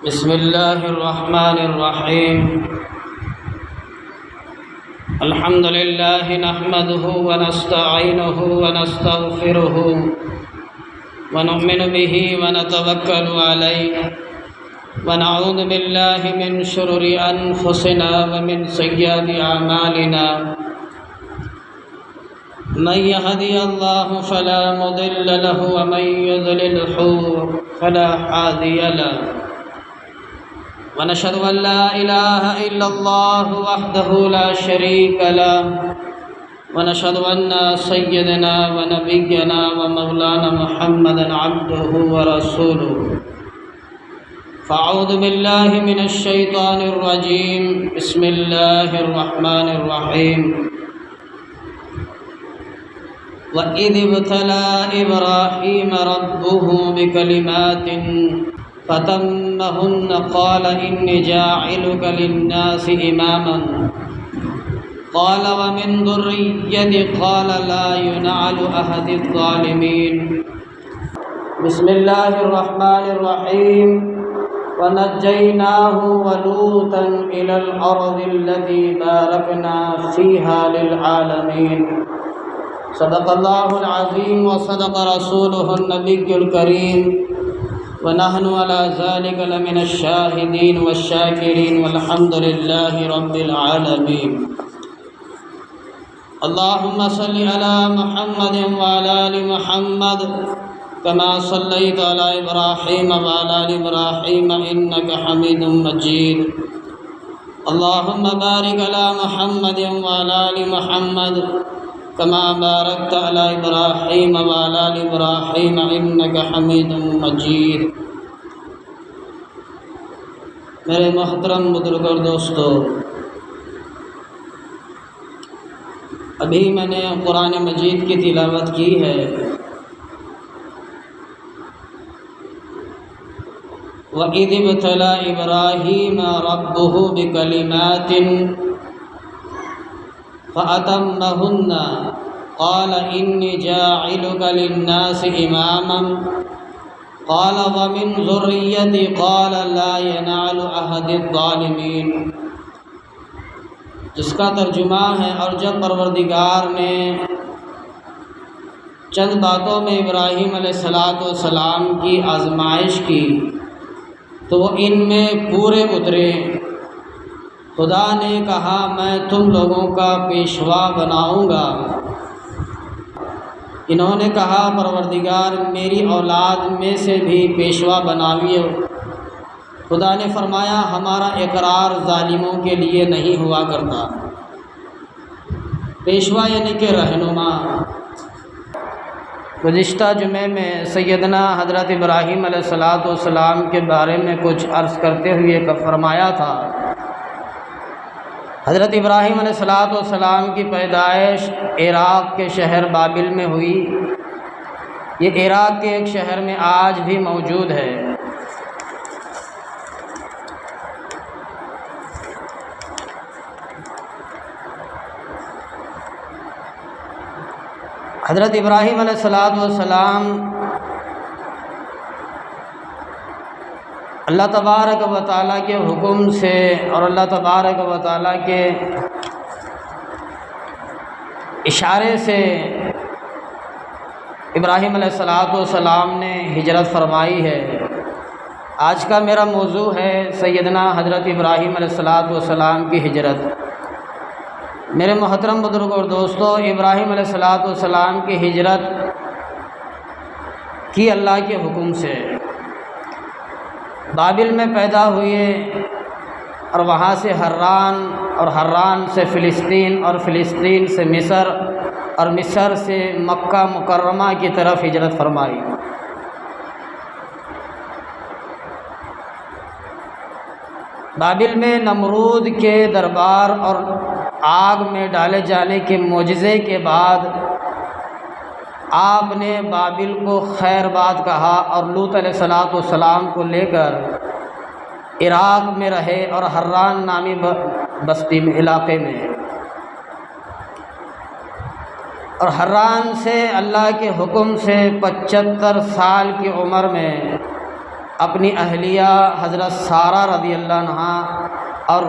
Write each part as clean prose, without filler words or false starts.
بسم الله الرحمن الرحيم. الحمد لله نحمده ونستعينه ونستغفره ونؤمن به ونتوكل عليه ونعوذ بالله من شرور أنفسنا ومن سيئات أعمالنا. من يهدي الله فلا مضل له ومن يضلله فلا هادي له. ونشهد أن لا إله إلا الله وحده لا شريك له ونشهد أن سيدنا ونبينا ومولانا محمدا عبده ورسوله. فأعوذ بالله من الشيطان الرجيم. بسم الله الرحمن الرحيم. وَإِذِ ابْتَلَى إِبْرَاهِيمَ رَبُّهُ بِكَلِمَاتٍ فَتَمَّهُنَّ قَالَ إِنِّي جَاعِلُكَ لِلنَّاسِ إِمَامًا قَالَ وَمِنْ ذُرِّيَّتِي قَالَ لَا يَنَالُ عَهْدِ الظَّالِمِينَ. بسم الله الرحمن الرحيم. وَنَجَّيْنَاهُ وَلُوطًا إِلَى الْأَرْضِ الَّتِي بَارَكْنَا فِيهَا لِلْعَالَمِينَ. صدق الله العظيم وصدق رسوله النبي الكريم ونحن على ذلك لمن الشاهدين والشاكرين والحمد لله رب العالمين. اللهم صل على محمد وعلى آل محمد كما صليت على إبراهيم وعلى آل إبراهيم إنك حميد مجيد. اللهم بارك على محمد وعلى آل محمد كما باركت على إبراهيم وعلى آل إبراهيم إنك حميد مجيد. میرے محترم بزرگ اور دوستو، ابھی میں نے قرآن مجید کی تلاوت کی ہے. وَإِذِ ابْتَلَى إِبْرَاهِيمَ رَبُّهُ بِكَلِمَاتٍ فَأَتَمَّهُنَّ قَالَ إِنِّي جَاعِلُكَ لِلنَّاسِ إِمَامًا قَالَ وَمِنْ ذُرِّيَّتِي قَالَ لَا يَنَالُ عَهْدِ الظَّالِمِينَ. جس کا ترجمہ ہے، اور جب پروردگار نے چند باتوں میں ابراہیم علیہ السلام کی آزمائش کی تو وہ ان میں پورے اترے. خدا نے کہا میں تم لوگوں کا پیشوا بناؤں گا. انہوں نے کہا پروردگار میری اولاد میں سے بھی پیشوا بنائیے. خدا نے فرمایا ہمارا اقرار ظالموں کے لیے نہیں ہوا کرتا. پیشوا یعنی کہ رہنما. گزشتہ جمعے میں سیدنا حضرت ابراہیم علیہ السلام کے بارے میں کچھ عرض کرتے ہوئے فرمایا تھا، حضرت ابراہیم علیہ السلام کی پیدائش عراق کے شہر بابل میں ہوئی. یہ عراق کے ایک شہر میں آج بھی موجود ہے. حضرت ابراہیم علیہ السلام اللہ تبارک و تعالیٰ کے حکم سے اور اللہ تبارک و تعالیٰ کے اشارے سے ابراہیم علیہ السلام نے ہجرت فرمائی ہے. آج کا میرا موضوع ہے سیدنا حضرت ابراہیم علیہ السلام کی ہجرت. میرے محترم بزرگ اور دوستو، ابراہیم علیہ السلام کی ہجرت کی اللہ کے حکم سے. بابل میں پیدا ہوئے اور وہاں سے حران، اور حران سے فلسطین، اور فلسطین سے مصر، اور مصر سے مکہ مکرمہ کی طرف ہجرت فرمائی. بابل میں نمرود کے دربار اور آگ میں ڈالے جانے کے معجزے کے بعد آپ نے بابل کو خیر بات کہا اور لوط علیہ السلام کو لے کر عراق میں رہے اور حران نامی بستی میں علاقے میں. اور حران سے اللہ کے حکم سے 75 سال کی عمر میں اپنی اہلیہ حضرت سارہ رضی اللہ عنہا اور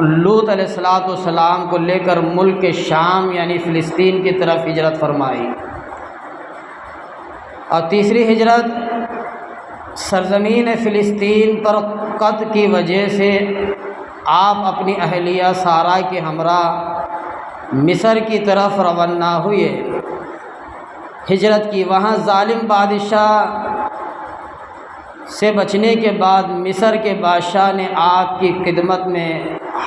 لوط علیہ السلام کو لے کر ملک شام یعنی فلسطین کی طرف ہجرت فرمائی۔ اور تیسری ہجرت سرزمین فلسطین پر قحط کی وجہ سے آپ اپنی اہلیہ سارہ کے ہمراہ مصر کی طرف روانہ ہوئے، ہجرت کی۔ وہاں ظالم بادشاہ سے بچنے کے بعد مصر کے بادشاہ نے آپ کی خدمت میں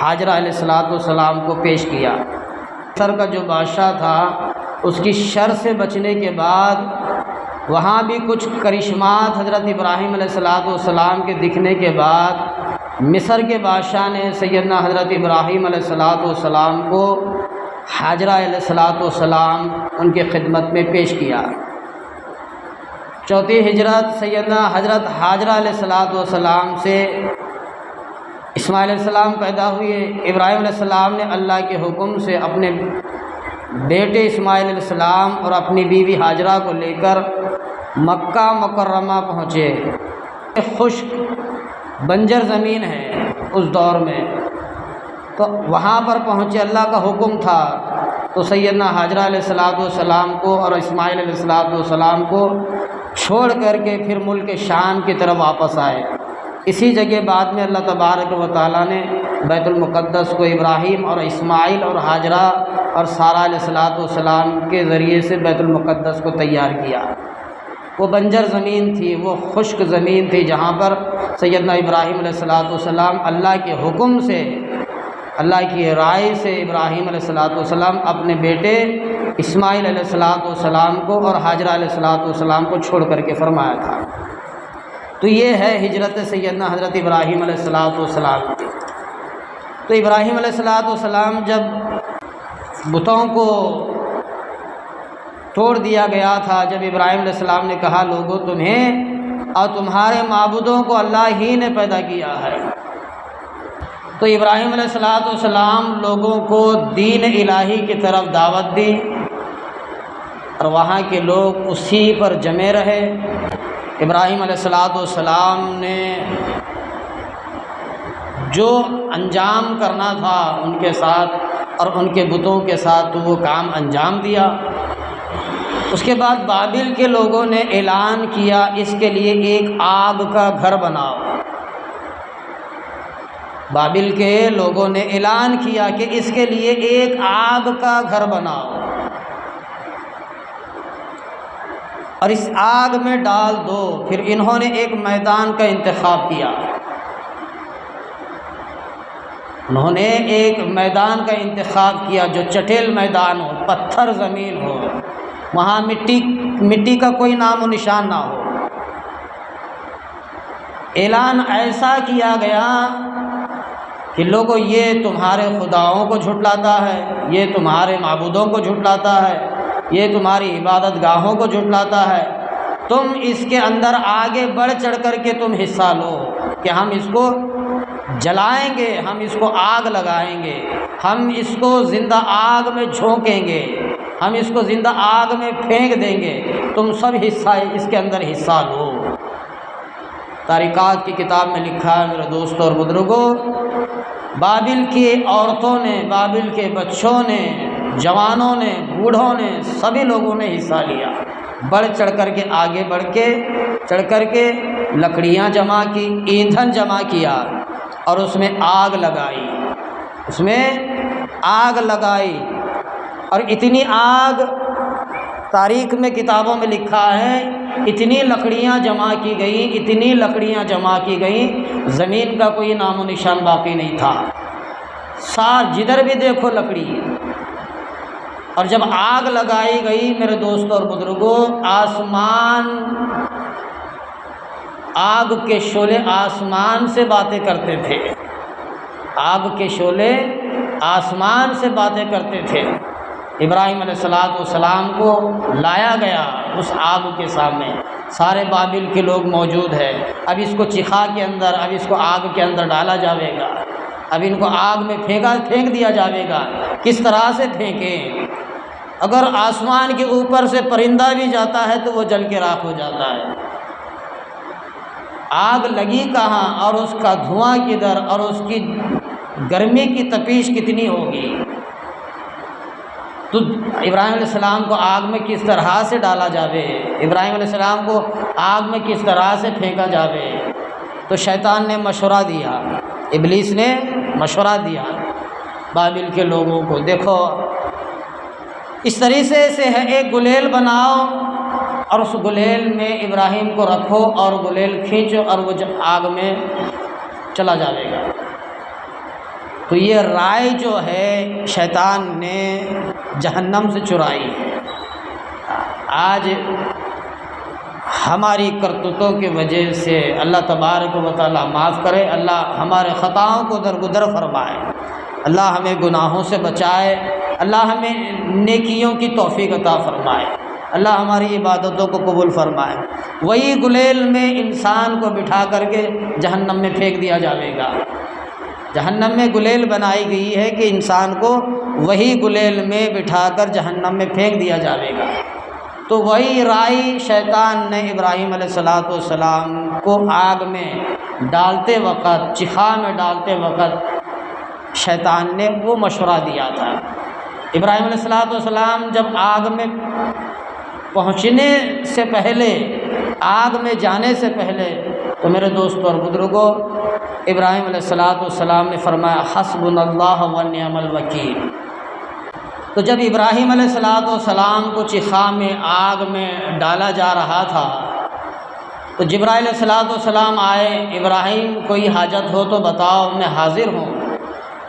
ہاجرہ علیہ السلام کو پیش کیا۔ مصر کا جو بادشاہ تھا اس کی شر سے بچنے کے بعد وہاں بھی کچھ کرشمات حضرت ابراہیم علیہ السلام کے دکھنے کے بعد مصر کے بادشاہ نے سیدنا حضرت ابراہیم علیہ السلام کو ہاجرہ علیہ السلام ان کی خدمت میں پیش کیا۔ چوتھی ہجرت سیدنا حضرت ہاجرہ علیہ السلام سے اسماعیل علیہ السلام پیدا ہوئے۔ ابراہیم علیہ السلام نے اللہ کے حکم سے اپنے بیٹے اسماعیل علیہ السلام اور اپنی بیوی ہاجرہ کو لے کر مکہ مکرمہ پہنچے۔ خشک بنجر زمین ہے اس دور میں، تو وہاں پر پہنچے، اللہ کا حکم تھا، تو سیدنا ہاجرہ علیہ السلام کو اور اسماعیل علیہ السلام کو چھوڑ کر کے پھر ملک شام کی طرف واپس آئے۔ اسی جگہ بعد میں اللہ تبارک و تعالیٰ نے بیت المقدس کو ابراہیم اور اسماعیل اور ہاجرہ اور سارہ علیہ السلام کے ذریعے سے بیت المقدس کو تیار کیا۔ وہ بنجر زمین تھی، وہ خشک زمین تھی، جہاں پر سیدنا ابراہیم علیہ السلام اللہ کے حکم سے، اللہ کی رائے سے ابراہیم علیہ السلام اپنے بیٹے اسماعیل علیہ السلام کو اور ہاجرہ علیہ السلام کو چھوڑ کر کے فرمایا تھا۔ تو یہ ہے ہجرت سیدنا حضرت ابراہیم علیہ السلام کی۔ تو ابراہیم علیہ السلام جب بتوں کو توڑ دیا گیا تھا، جب ابراہیم علیہ السلام نے کہا لوگوں تمہیں اور تمہارے معبودوں کو اللہ ہی نے پیدا کیا ہے، تو ابراہیم علیہ السلام لوگوں کو دین الہی کی طرف دعوت دی اور وہاں کے لوگ اسی پر جمے رہے۔ ابراہیم علیہ السلام نے جو انجام کرنا تھا ان کے ساتھ اور ان کے بتوں کے ساتھ، تو وہ کام انجام دیا۔ اس کے بعد بابل کے لوگوں نے اعلان کیا اس کے لیے ایک آگ کا گھر بناؤ۔ بابل کے لوگوں نے اعلان کیا کہ اس کے لیے ایک آگ کا گھر بناؤ اور اس آگ میں ڈال دو۔ پھر انہوں نے ایک میدان کا انتخاب کیا، انہوں نے ایک میدان کا انتخاب کیا جو چٹیل میدان ہو، پتھر زمین ہو، وہاں مٹی کا کوئی نام و نشان نہ ہو۔ اعلان ایسا کیا گیا کہ لوگوں یہ تمہارے خداؤں کو جھٹلاتا ہے، یہ تمہارے معبودوں کو جھٹلاتا ہے، یہ تمہاری عبادت گاہوں کو جھٹلاتا ہے، تم اس کے اندر آگے بڑھ چڑھ کر کے تم حصہ لو کہ ہم اس کو جلائیں گے، ہم اس کو آگ لگائیں گے، ہم اس کو زندہ آگ میں جھونکیں گے، ہم اس کو زندہ آگ میں پھینک دیں گے، تم سب حصہ اس کے اندر حصہ لو۔ تاریخات کی کتاب میں لکھا ہے میرے دوستوں اور بزرگوں، بابل کی عورتوں نے، بابل کے بچوں نے، جوانوں نے، بوڑھوں نے، سبھی لوگوں نے حصہ لیا، بڑھ چڑھ کر کے آگے چڑھ کر کے لکڑیاں جمع کی، ایندھن جمع کیا اور اس میں آگ لگائی، اس میں آگ لگائی، اور اتنی آگ تاریخ میں کتابوں میں لکھا ہے اتنی لکڑیاں جمع کی گئیں، اتنی لکڑیاں جمع کی گئیں، زمین کا کوئی نام و نشان باقی نہیں تھا، جدھر بھی دیکھو لکڑی۔ اور جب آگ لگائی گئی میرے دوستوں اور بزرگوں، آسمان، آگ کے شعلے آسمان سے باتیں کرتے تھے، آگ کے شعلے آسمان سے باتیں کرتے تھے۔ ابراہیم علیہ السلام کو لایا گیا اس آگ کے سامنے، سارے بابل کے لوگ موجود ہیں، اب اس کو چیخا کے اندر، اب اس کو آگ کے اندر ڈالا جائے گا، اب ان کو آگ میں پھینک دیا جائے گا۔ کس طرح سے پھینکیں؟ اگر آسمان کے اوپر سے پرندہ بھی جاتا ہے تو وہ جل کے راکھ ہو جاتا ہے، آگ لگی کہاں اور اس کا دھواں کدھر اور اس کی گرمی کی تپیش کتنی ہوگی، تو ابراہیم علیہ السلام کو آگ میں کس طرح سے ڈالا جاوے، ابراہیم علیہ السلام کو آگ میں کس طرح سے پھینکا جاوے۔ تو شیطان نے مشورہ دیا، ابلیس نے مشورہ دیا بابل کے لوگوں کو، دیکھو اس طریقے سے ہے، ایک گلیل بناؤ اور اس گلیل میں ابراہیم کو رکھو اور گلیل کھینچو اور وہ آگ میں چلا جائے گا۔ تو یہ رائے جو ہے شیطان نے جہنم سے چرائی ہے۔ آج ہماری کرتوتوں کی وجہ سے اللہ تبارک و تعالیٰ معاف کرے، اللہ ہمارے خطاؤں کو درگزر فرمائے، اللہ ہمیں گناہوں سے بچائے، اللہ ہمیں نیکیوں کی توفیق عطا فرمائے، اللہ ہماری عبادتوں کو قبول فرمائے۔ وہی گلیل میں انسان کو بٹھا کر کے جہنم میں پھینک دیا جائے گا۔ جہنم میں گلیل بنائی گئی ہے کہ انسان کو وہی گلیل میں بٹھا کر جہنم میں پھینک دیا جائے گا۔ تو وہی رائی شیطان نے ابراہیم علیہ السلام کو آگ میں ڈالتے وقت، چخا میں ڈالتے وقت شیطان نے وہ مشورہ دیا تھا۔ ابراہیم علیہ السلام جب آگ میں پہنچنے سے پہلے، آگ میں جانے سے پہلے، تو میرے دوستوں اور بزرگوں، ابراہیم علیہ السلام نے فرمایا حسبنا اللہ ونعم الوکیل۔ تو جب ابراہیم علیہ السلام کو چخا میں آگ میں ڈالا جا رہا تھا تو جبرائیل علیہ السلام آئے، ابراہیم کوئی حاجت ہو تو بتاؤ میں حاضر ہوں۔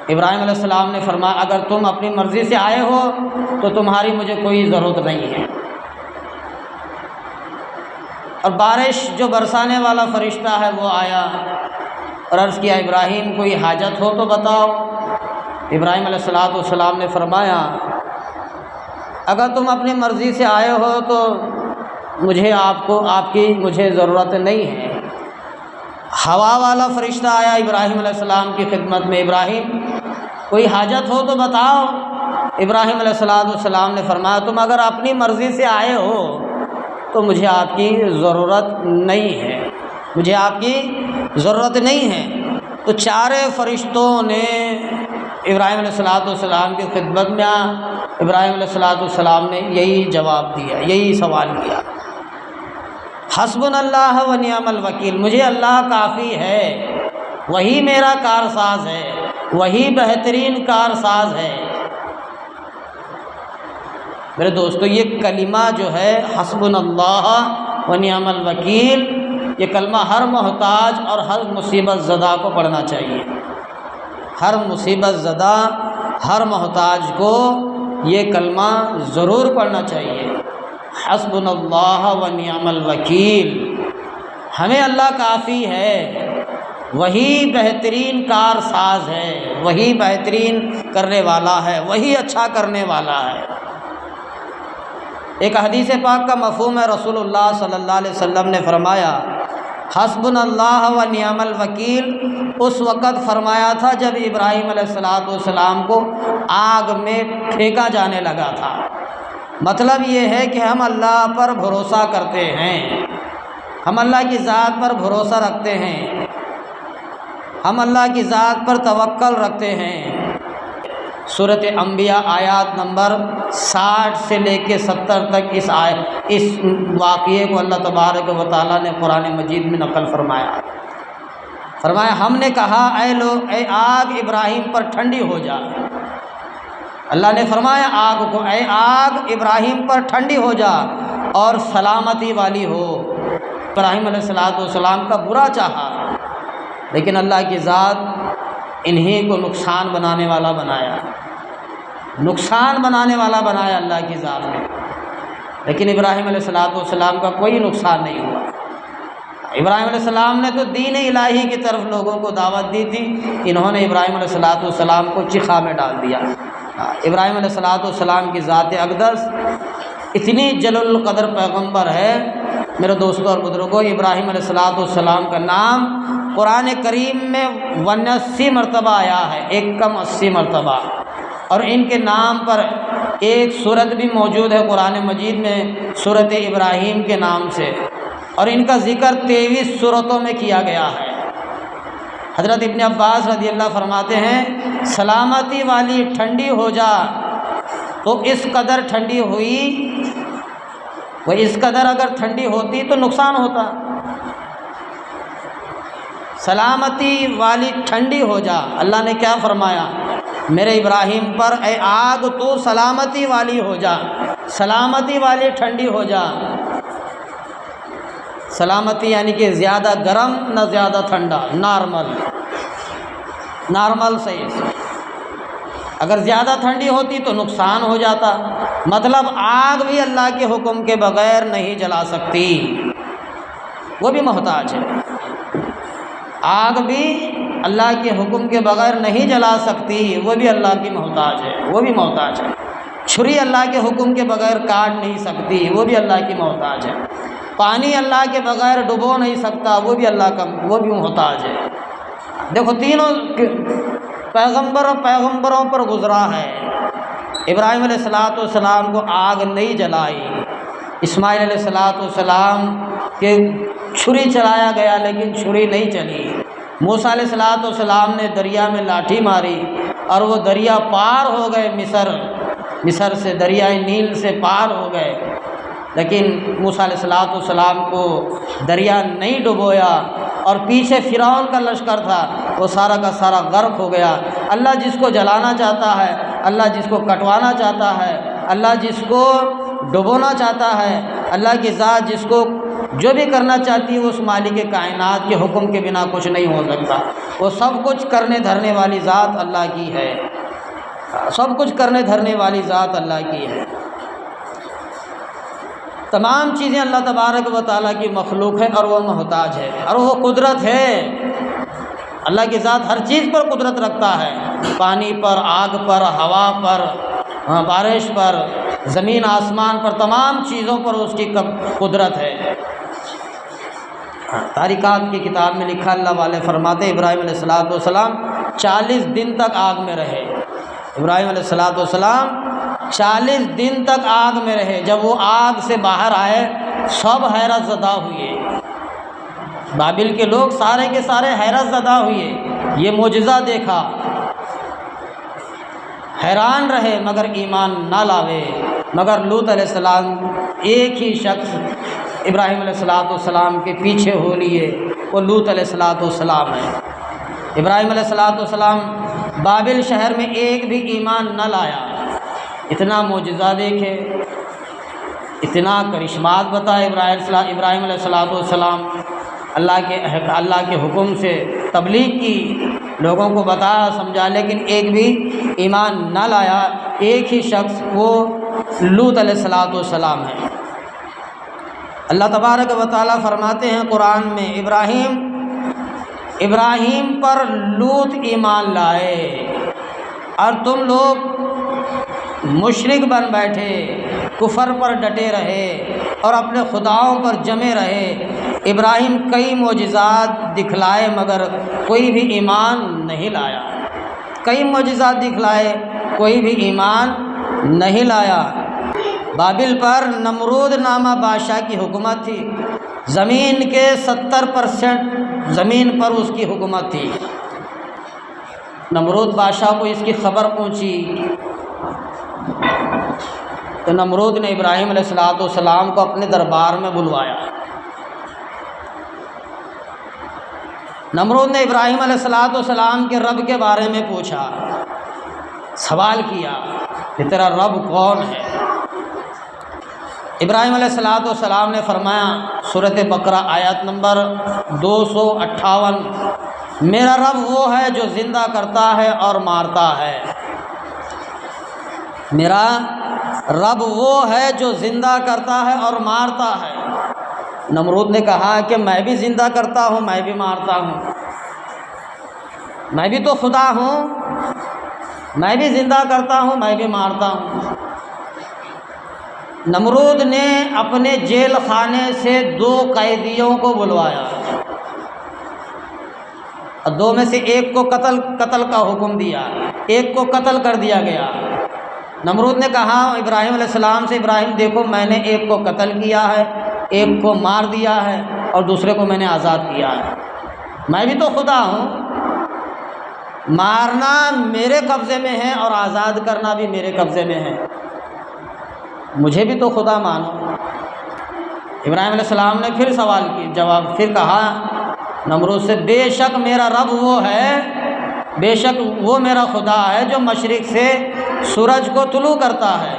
ابراہیم علیہ السلام نے فرمایا اگر تم اپنی مرضی سے آئے ہو تو تمہاری مجھے کوئی ضرورت نہیں ہے۔ اور بارش جو برسانے والا فرشتہ ہے وہ آیا اور عرض کیا ابراہیم کوئی حاجت ہو تو بتاؤ۔ ابراہیم علیہ السلام نے فرمایا اگر تم اپنی مرضی سے آئے ہو تو مجھے آپ کی مجھے ضرورت نہیں ہے۔ ہوا والا فرشتہ آیا ابراہیم علیہ السلام کی خدمت میں، ابراہیم کوئی حاجت ہو تو بتاؤ۔ ابراہیم علیہ السلام نے فرمایا تم اگر اپنی مرضی سے آئے ہو تو مجھے آپ کی ضرورت نہیں ہے، مجھے آپ کی ضرورت نہیں ہے۔ تو چارے فرشتوں نے ابراہیم علیہ السلام کی خدمت میں ابراہیم علیہ السلام نے یہی جواب دیا، یہی سوال کیا، حسبنا اللہ ونعم الوکیل، مجھے اللہ کافی ہے، وہی میرا کارساز ہے، وہی بہترین کارساز ہے۔ میرے دوستو یہ کلمہ جو ہے حسبنا اللہ ونعم الوکیل، یہ کلمہ ہر محتاج اور ہر مصیبت زدہ کو پڑھنا چاہیے۔ ہر مصیبت زدہ، ہر محتاج کو یہ کلمہ ضرور پڑھنا چاہیے۔ حسبنا اللہ ونعم الوکیل، ہمیں اللہ کافی ہے، وہی بہترین کار ساز ہے، وہی بہترین کرنے والا ہے، وہی اچھا کرنے والا ہے۔ ایک حدیث پاک کا مفہوم ہے، رسول اللہ صلی اللہ علیہ وسلم نے فرمایا حسبنا اللہ ونعم الوکیل، اس وقت فرمایا تھا جب ابراہیم علیہ السلام کو آگ میں پھینکا جانے لگا تھا۔ مطلب یہ ہے کہ ہم اللہ پر بھروسہ کرتے ہیں، ہم اللہ کی ذات پر بھروسہ رکھتے ہیں، ہم اللہ کی ذات پر توکل رکھتے ہیں۔ سورۃ انبیاء آیات نمبر 60 سے لے کے 70 تک اس واقعے کو اللہ تبارک و تعالیٰ نے قرآن مجید میں نقل فرمایا ہم نے کہا اے آگ ابراہیم پر ٹھنڈی ہو جا۔ اللہ نے فرمایا آگ کو اے آگ ابراہیم پر ٹھنڈی ہو جا اور سلامتی والی ہو۔ ابراہیم علیہ السلام کا برا چاہا، لیکن اللہ کی ذات انہیں کو نقصان بنانے والا بنایا، نقصان بنانے والا بنایا اللہ کی ذات نے، لیکن ابراہیم علیہ السلام کا کوئی نقصان نہیں ہوا۔ ابراہیم علیہ السلام نے تو دین الہی کی طرف لوگوں کو دعوت دی تھی، انہوں نے ابراہیم علیہ السلام کو چخا میں ڈال دیا۔ ابراہیم علیہ السلام کی ذات اقدس اتنی جلل القدر پیغمبر ہے، میرے دوستوں اور بزرگوں، ابراہیم علیہ السلام کا نام قرآن کریم میں 81 مرتبہ آیا ہے، ایک کم 80 مرتبہ، اور ان کے نام پر ایک سورت بھی موجود ہے قرآن مجید میں، سورت ابراہیم کے نام سے۔ اور ان کا ذکر 23 صورتوں میں کیا گیا ہے۔ حضرت ابن عباس رضی اللہ فرماتے ہیں سلامتی والی ٹھنڈی ہو جا، تو اس قدر ٹھنڈی ہوئی، وہ اس قدر اگر ٹھنڈی ہوتی تو نقصان ہوتا۔ سلامتی والی ٹھنڈی ہو جا، اللہ نے کیا فرمایا؟ میرے ابراہیم پر اے آگ تو سلامتی والی ہو جا، سلامتی والی ٹھنڈی ہو جا۔ سلامتی یعنی کہ زیادہ گرم نہ زیادہ ٹھنڈا، نارمل صحیح۔ اگر زیادہ ٹھنڈی ہوتی تو نقصان ہو جاتا، مطلب آگ بھی اللہ کے حکم کے بغیر نہیں جلا سکتی، وہ بھی محتاج ہے۔ آگ بھی اللہ کے حکم کے بغیر نہیں جلا سکتی، وہ بھی اللہ کی محتاج ہے، وہ بھی محتاج ہے۔ چھری اللہ کے حکم کے بغیر کاٹ نہیں سکتی، وہ بھی اللہ کی محتاج ہے۔ پانی اللہ کے بغیر ڈبو نہیں سکتا، وہ بھی اللہ کا، وہ بھی محتاج ہے۔ دیکھو تینوں پیغمبروں پر گزرا ہے۔ ابراہیم علیہ السلام کو آگ نہیں جلائی، اسماعیل علیہ السلام کے چھری چلایا گیا لیکن چھری نہیں چلی۔ موسیٰ علیہ السلام نے دریا میں لاٹھی ماری اور وہ دریا پار ہو گئے، مصر سے دریائے نیل سے پار ہو گئے، لیکن موسیٰ علیہ السلام کو دریا نہیں ڈبویا، اور پیچھے فرعون کا لشکر تھا، وہ سارا کا سارا غرق ہو گیا۔ اللہ جس کو جلانا چاہتا ہے، اللہ جس کو کٹوانا چاہتا ہے، اللہ جس کو ڈبونا چاہتا ہے، اللہ کی ذات جس کو جو بھی کرنا چاہتی ہے، اس مالک کائنات کے حکم کے بنا کچھ نہیں ہو سکتا۔ وہ سب کچھ کرنے دھرنے والی ذات اللہ کی ہے، سب کچھ کرنے دھرنے والی ذات اللہ کی ہے۔ تمام چیزیں اللہ تبارک و تعالیٰ کی مخلوق ہے اور وہ محتاج ہے، اور وہ قدرت ہے۔ اللہ کی ذات ہر چیز پر قدرت رکھتا ہے، پانی پر، آگ پر، ہوا پر، بارش پر، زمین آسمان پر، تمام چیزوں پر اس کی قدرت ہے۔ تاریخات کی کتاب میں لکھا، اللہ والے فرماتے ابراہیم علیہ السلام 40 دن تک آگ میں رہے۔ ابراہیم علیہ السلام 40 دن تک آگ میں رہے۔ جب وہ آگ سے باہر آئے سب حیرت زدہ ہوئے، بابل کے لوگ سارے کے سارے حیرت زدہ ہوئے، یہ معجزہ دیکھا، حیران رہے مگر ایمان نہ لاوے۔ مگر لوط علیہ السلام ایک ہی شخص ابراہیم علیہ السلام کے پیچھے ہو لیے، وہ لوط علیہ السلام ہے۔ ابراہیم علیہ السلام بابل شہر میں ایک بھی ایمان نہ لایا، اتنا معجزہ دیکھے، اتنا کرشمات بتائے ابراہیم علیہ السلام، اللہ کے حکم سے تبلیغ کی، لوگوں کو بتایا سمجھا، لیکن ایک بھی ایمان نہ لایا۔ ایک ہی شخص وہ لوط علیہ السلام ہے۔ اللہ تبارک و تعالیٰ فرماتے ہیں قرآن میں، ابراہیم پر لوط ایمان لائے اور تم لوگ مشرک بن بیٹھے، کفر پر ڈٹے رہے اور اپنے خداؤں پر جمے رہے۔ ابراہیم کئی معجزات دکھلائے مگر کوئی بھی ایمان نہیں لایا، کئی معجزات دکھلائے کوئی بھی ایمان نہیں لایا۔ بابل پر نمرود نامہ بادشاہ کی حکومت تھی، زمین کے 70% زمین پر اس کی حکومت تھی۔ نمرود بادشاہ کو اس کی خبر پہنچی تو نمرود نے ابراہیم علیہ السلام کو اپنے دربار میں بلوایا۔ نمرود نے ابراہیم علیہ السلام کے رب کے بارے میں پوچھا، سوال کیا کہ تیرا رب کون ہے؟ ابراہیم علیہ السلام نے فرمایا، سورۃ بقرہ آیت نمبر 258، میرا رب وہ ہے جو زندہ کرتا ہے اور مارتا ہے۔ میرا رب وہ ہے جو زندہ کرتا ہے اور مارتا ہے۔ نمرود نے کہا کہ میں بھی زندہ کرتا ہوں، میں بھی مارتا ہوں، میں بھی تو خدا ہوں، میں بھی زندہ کرتا ہوں، میں بھی مارتا ہوں۔ نمرود نے اپنے جیل خانے سے 2 قیدیوں کو بلوایا اور 2 میں سے ایک کو قتل کا حکم دیا، ایک کو قتل کر دیا گیا۔ نمرود نے کہا ابراہیم علیہ السلام سے، ابراہیم دیکھو میں نے ایک کو قتل کیا ہے، ایک کو مار دیا ہے اور دوسرے کو میں نے آزاد کیا ہے۔ میں بھی تو خدا ہوں، مارنا میرے قبضے میں ہے اور آزاد کرنا بھی میرے قبضے میں ہے، مجھے بھی تو خدا مانو۔ ابراہیم علیہ السلام نے پھر سوال کی جواب، پھر کہا نمرود سے، بے شک میرا رب وہ ہے، بے شک وہ میرا خدا ہے جو مشرق سے سورج کو طلوع کرتا ہے۔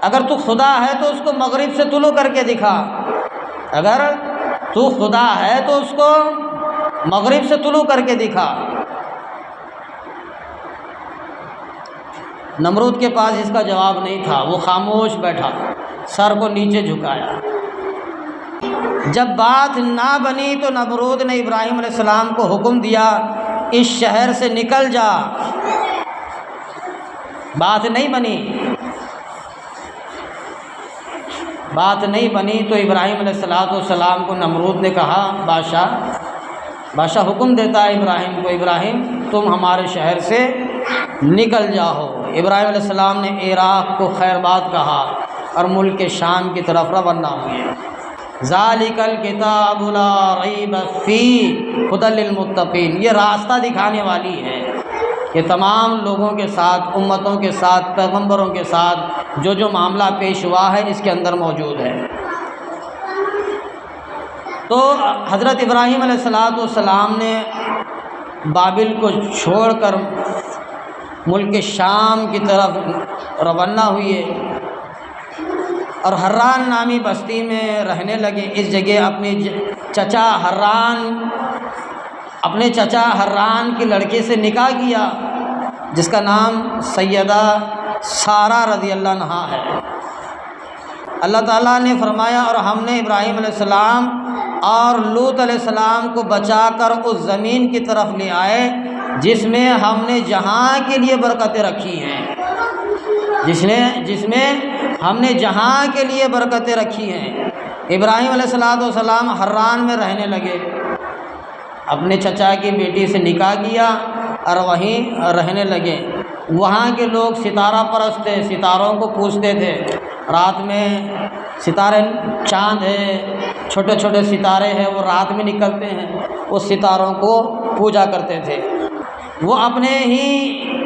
اگر تو خدا ہے تو اس کو مغرب سے طلوع کر کے دکھا، اگر تو خدا ہے تو اس کو مغرب سے طلوع کر کے دکھا۔ نمرود کے پاس اس کا جواب نہیں تھا، وہ خاموش بیٹھا، سر کو نیچے جھکایا۔ جب بات نہ بنی تو نمرود نے ابراہیم علیہ السلام کو حکم دیا، اس شہر سے نکل جا۔ بات نہیں بنی تو ابراہیم علیہ السلام کو نمرود نے کہا، بادشاہ حکم دیتا ہے ابراہیم کو، ابراہیم تم ہمارے شہر سے نکل جاؤ۔ ابراہیم علیہ السلام نے عراق کو خیر بات کہا اور ملک شام کی طرف روانہ ہوئے۔ ذالک الکتاب لا ریب فیہ ھدی للمتقین، یہ راستہ دکھانے والی ہے کہ تمام لوگوں کے ساتھ، امتوں کے ساتھ، پیغمبروں کے ساتھ جو معاملہ پیش ہوا ہے اس کے اندر موجود ہے۔ تو حضرت ابراہیم علیہ السلام نے بابل کو چھوڑ کر ملک شام کی طرف روانہ ہوئے اور حران نامی بستی میں رہنے لگے۔ اس جگہ اپنے چچا حران کی لڑکی سے نکاح کیا جس کا نام سیدہ سارہ رضی اللہ عنہا ہے۔ اللہ تعالیٰ نے فرمایا، اور ہم نے ابراہیم علیہ السلام اور لوط علیہ السلام کو بچا کر اس زمین کی طرف لے آئے جس میں ہم نے جہاں کے لیے برکتیں رکھی ہیں، جس میں ہم نے جہاں کے لیے برکتیں رکھی ہیں۔ ابراہیم علیہ السلام حران میں رہنے لگے، اپنے چچا کی بیٹی سے نکاح کیا اور وہیں رہنے لگے۔ وہاں کے لوگ ستارہ پرست تھے، ستاروں کو پوجتے تھے، رات میں ستارے، چاند ہے، چھوٹے چھوٹے ستارے ہیں، وہ رات میں نکلتے ہیں، اس ستاروں کو پوجا کرتے تھے۔ وہ اپنے ہی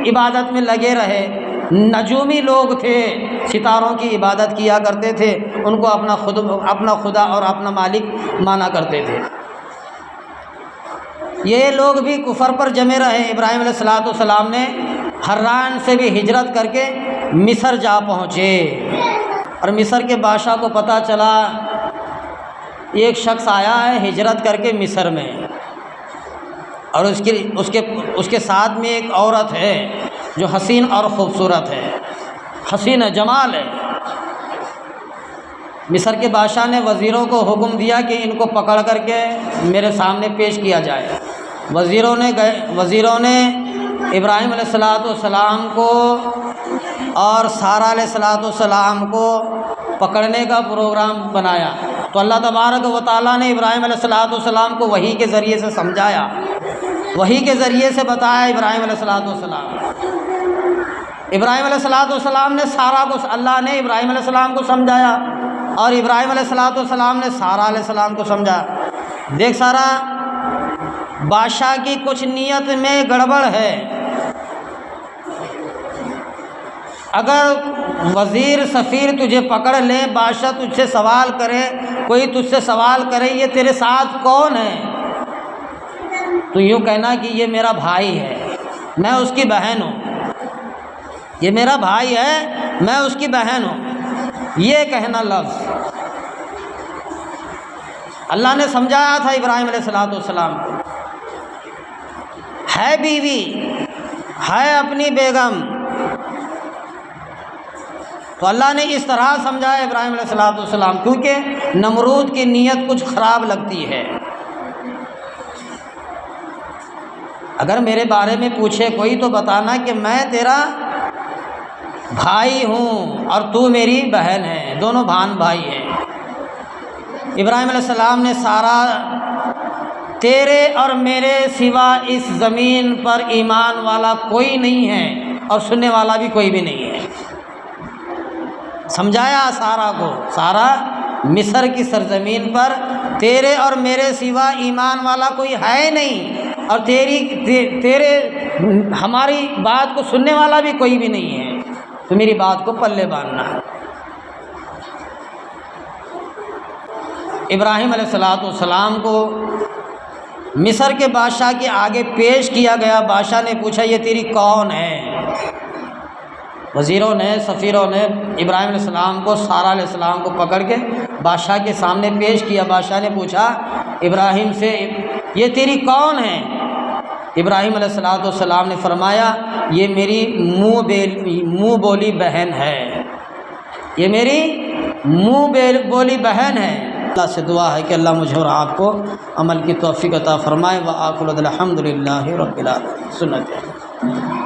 عبادت میں لگے رہے، نجومی لوگ تھے، ستاروں کی عبادت کیا کرتے تھے، ان کو اپنا خدا اور اپنا مالک مانا کرتے تھے۔ یہ لوگ بھی کفر پر جمے رہے۔ ابراہیم علیہ السلام نے حران سے بھی ہجرت کر کے مصر جا پہنچے، اور مصر کے بادشاہ کو پتہ چلا ایک شخص آیا ہے ہجرت کر کے مصر میں، اور اس کے ساتھ میں ایک عورت ہے جو حسین اور خوبصورت ہے، حسین جمال ہے۔ مصر کے بادشاہ نے وزیروں کو حکم دیا کہ ان کو پکڑ کر کے میرے سامنے پیش کیا جائے۔ وزیروں نے ابراہیم علیہ السلام کو اور سارہ علیہ السلام کو پکڑنے کا پروگرام بنایا، تو اللہ تبارک و تعالیٰ نے ابراہیم علیہ السلام کو وحی کے ذریعے سے سمجھایا، وحی کے ذریعے سے بتایا ابراہیم علیہ السلام۔ ابراہیم علیہ السلام نے اللہ نے ابراہیم علیہ السلام کو سمجھایا، اور ابراہیم علیہ السلام نے سارہ علیہ السلام کو سمجھا۔ دیکھ سارہ، بادشاہ کی کچھ نیت میں گڑبڑ ہے۔ اگر وزیر سفیر تجھے پکڑ لے، بادشاہ تجھ سے سوال کرے، کوئی تجھ سے سوال کرے یہ تیرے ساتھ کون ہے، تو یوں کہنا کہ یہ میرا بھائی ہے، میں اس کی بہن ہوں، یہ میرا بھائی ہے، میں اس کی بہن ہوں، یہ کہنا لفظ اللہ نے سمجھایا تھا ابراہیم علیہ السلام کو۔ ہے بیوی، ہے اپنی بیگم، تو اللہ نے اس طرح سمجھایا ابراہیم علیہ السلام، کیونکہ نمرود کی نیت کچھ خراب لگتی ہے۔ اگر میرے بارے میں پوچھے کوئی تو بتانا کہ میں تیرا بھائی ہوں اور تو میری بہن ہے، دونوں بھائی ہیں۔ ابراہیم علیہ السلام نے سارا، تیرے اور میرے سوا اس زمین پر ایمان والا کوئی نہیں ہے اور سننے والا بھی کوئی بھی نہیں ہے، سمجھایا سارا کو۔ سارا مصر کی سرزمین پر تیرے اور میرے سوا ایمان والا کوئی ہے نہیں، اور تیرے ہماری بات کو سننے والا بھی کوئی بھی نہیں ہے، تو میری بات کو پلے باندھنا ہے۔ ابراہیم علیہ السلام کو مصر کے بادشاہ کے آگے پیش کیا گیا۔ بادشاہ نے پوچھا یہ تیری کون ہے؟ وزیروں نے، سفیروں نے ابراہیم علیہ السلام کو، سارہ علیہ السلام کو پکڑ کے بادشاہ کے سامنے پیش کیا۔ بادشاہ نے پوچھا ابراہیم سے یہ تیری کون ہے؟ ابراہیم علیہ السلام نے فرمایا یہ میری منہ بولی بہن ہے، یہ میری منہ بولی بہن ہے۔ اللہ سے دعا ہے کہ اللہ مجھے اور آپ کو عمل کی توفیق عطا فرمائے۔ وآخر الحمد للہ رب العالمین۔ سنت ہے۔